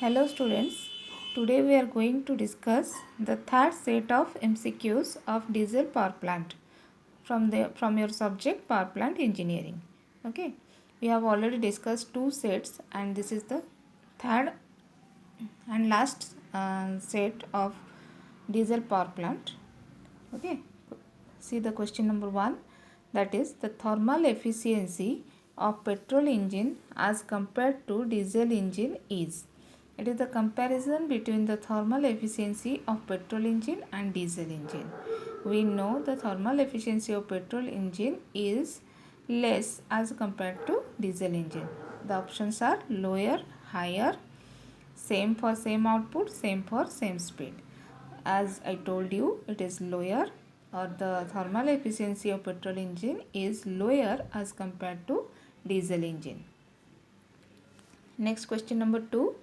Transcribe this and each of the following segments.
Hello students, today we are going to discuss the third set of MCQs of diesel power plant from your subject power plant engineering. Okay, we have already discussed two sets and this is the third and last set of diesel power plant. Okay, see the question number 1, that is the thermal efficiency of petrol engine as compared to diesel engine is. It is the comparison between the thermal efficiency of petrol engine and diesel engine. We know the thermal efficiency of petrol engine is less as compared to diesel engine. The options are lower, higher, same for same output, same for same speed. As I told you, it is lower, or the thermal efficiency of petrol engine is lower as compared to diesel engine. Next question number 2.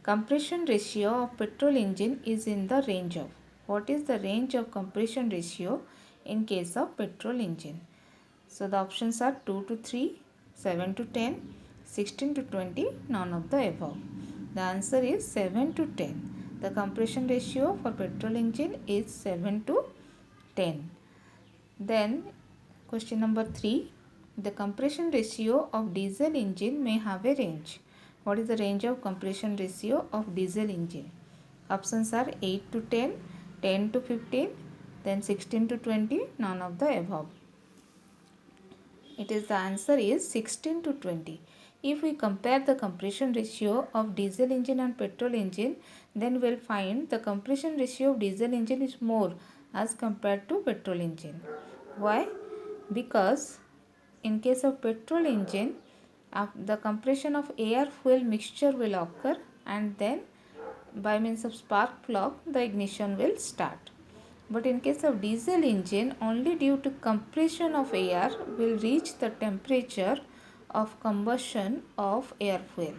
Compression ratio of petrol engine is in the range of. What is the range of compression ratio in case of petrol engine? So the options are 2 to 3, 7 to 10, 16 to 20, none of the above. The answer is 7 to 10. The compression ratio for petrol engine is 7 to 10. Then question number 3. The compression ratio of diesel engine may have a range. What is the range of compression ratio of diesel engine? Options are 8 to 10, 10 to 15, then 16 to 20, none of the above. It is the answer is 16 to 20. If we compare the compression ratio of diesel engine and petrol engine, then we will find the compression ratio of diesel engine is more as compared to petrol engine. Why? Because in case of petrol engine, the compression of air fuel mixture will occur, and then by means of spark plug the ignition will start. But in case of diesel engine, only due to compression of air will reach the temperature of combustion of air fuel.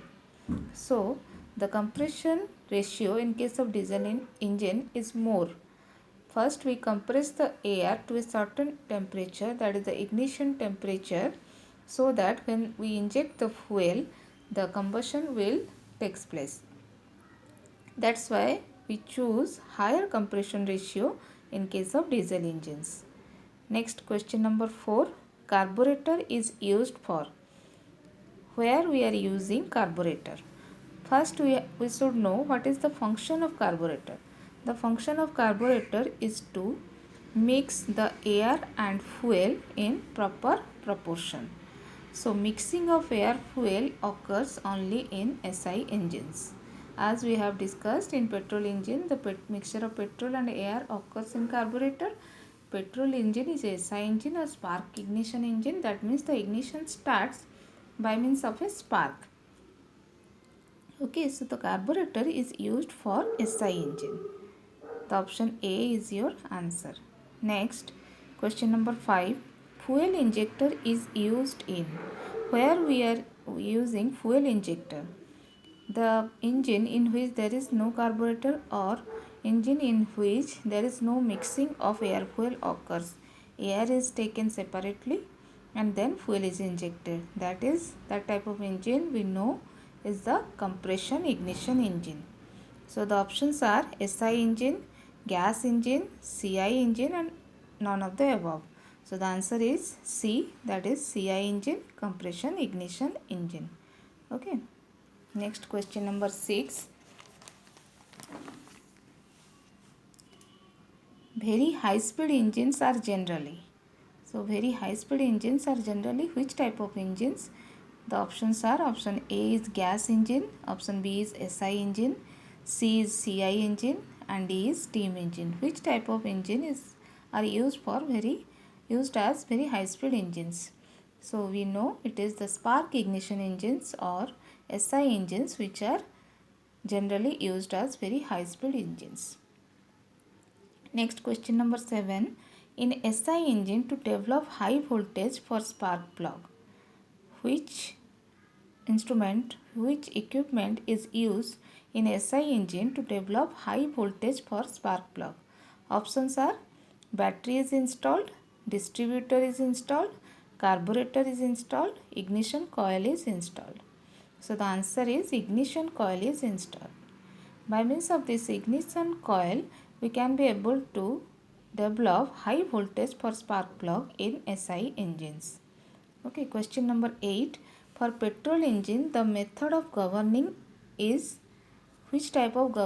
So the compression ratio in case of diesel engine is more. First we compress the air to a certain temperature, that is the ignition temperature, so that when we inject the fuel, the combustion will takes place. That's why we choose higher compression ratio in case of diesel engines. Next question number 4. Carburetor is used for. Where we are using carburetor? First we should know what is the function of carburetor. The function of carburetor is to mix the air and fuel in proper proportion. So mixing of air fuel occurs only in SI engines. As we have discussed in petrol engine, the mixture of petrol and air occurs in carburetor. Petrol engine is a SI engine or spark ignition engine. That means the ignition starts by means of a spark. Okay, so the carburetor is used for SI engine. The option A is your answer. Next, question number 5. Fuel injector is used in. Where we are using fuel injector? The engine in which there is no carburetor or engine in which there is no mixing of air fuel occurs. Air is taken separately and then fuel is injected. That type of engine we know is the compression ignition engine. So the options are SI engine, gas engine, CI engine, and none of the above. So the answer is C, that is CI engine, compression ignition engine. Okay. Next question number 6. Very high speed engines are generally. So very high speed engines are generally which type of engines? The options are, option A is gas engine, option B is SI engine, C is CI engine, and D is steam engine. Which type of engine are used as very high speed engines? So we know it is the spark ignition engines or SI engines which are generally used as very high speed engines. Next question number 7. In SI engine to develop high voltage for spark plug, which equipment is used in SI engine to develop high voltage for spark plug? Options are battery is installed, distributor is installed, carburetor is installed, ignition coil is installed. So the answer is ignition coil is installed. By means of this ignition coil, we can be able to develop high voltage for spark plug in SI engines. Okay, question number 8. For petrol engine, the method of governing is which type of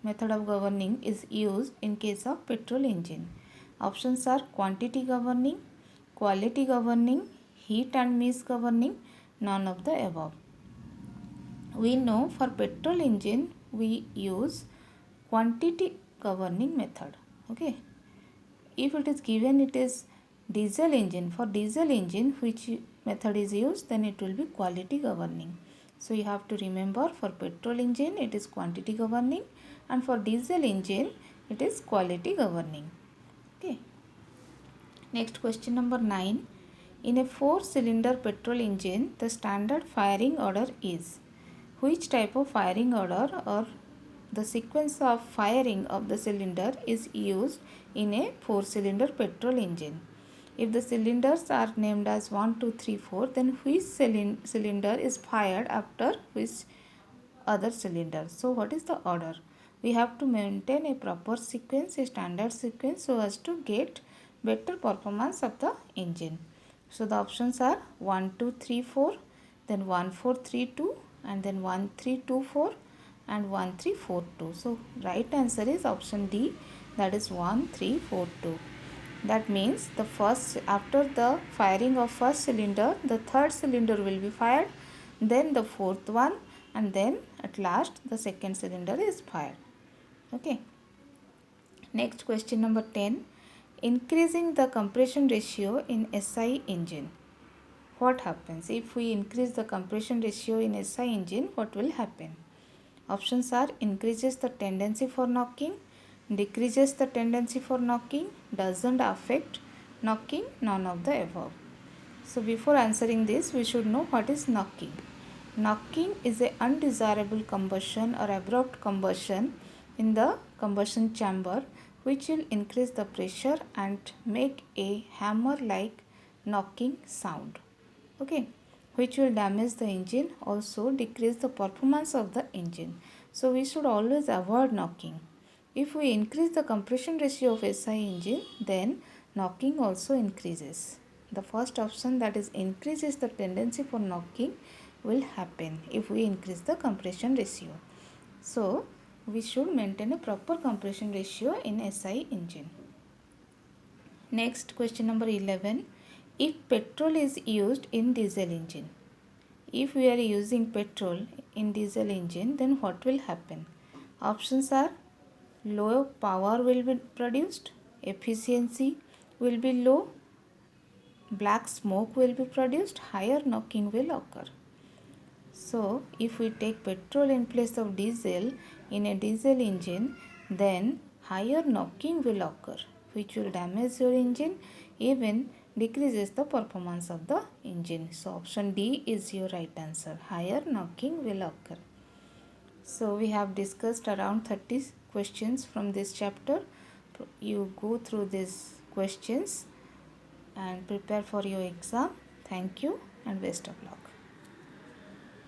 method of governing is used in case of petrol engine? Options are quantity governing, quality governing, heat and mass governing, none of the above. We know for petrol engine we use quantity governing method. Okay, if it is given it is diesel engine, for diesel engine which method is used, then it will be quality governing. So you have to remember, for petrol engine it is quantity governing, and for diesel engine it is quality governing. Okay, next question number 9. In a 4-cylinder petrol engine, the standard firing order is which type of firing order or the sequence of firing of the cylinder is used in a 4-cylinder petrol engine? If the cylinders are named as 1, 2, 3, 4, then which cylinder is fired after which other cylinder? So what is the order? We have to maintain a proper sequence, a standard sequence, so as to get better performance of the engine. So the options are 1, 2, 3, 4, then 1, 4, 3, 2, and then 1, 3, 2, 4, and 1, 3, 4, 2. So right answer is option D, that is 1, 3, 4, 2. That means the first, after the firing of first cylinder, the third cylinder will be fired, then the fourth one, and then at last the second cylinder is fired. Okay. Next question number 10. Increasing the compression ratio in SI engine. What happens? If we increase the compression ratio in SI engine, what will happen? Options are increases the tendency for knocking, decreases the tendency for knocking, doesn't affect knocking, none of the above. So before answering this, we should know what is knocking. Knocking is a undesirable combustion or abrupt combustion in the combustion chamber, which will increase the pressure and make a hammer like knocking sound. Okay, which will damage the engine, also decrease the performance of the engine. So we should always avoid knocking. If we increase the compression ratio of SI engine, then knocking also increases. The first option, that is increases the tendency for knocking, will happen if we increase the compression ratio. So we should maintain a proper compression ratio in SI engine. Next, question number 11. If petrol is used in diesel engine, if we are using petrol in diesel engine, then what will happen? Options are low power will be produced, efficiency will be low, black smoke will be produced, higher knocking will occur. So if we take petrol in place of diesel in a diesel engine, then higher knocking will occur, which will damage your engine, even decreases the performance of the engine. So option D is your right answer. Higher knocking will occur. So we have discussed around 30 questions from this chapter. You go through these questions and prepare for your exam. Thank you and best of luck.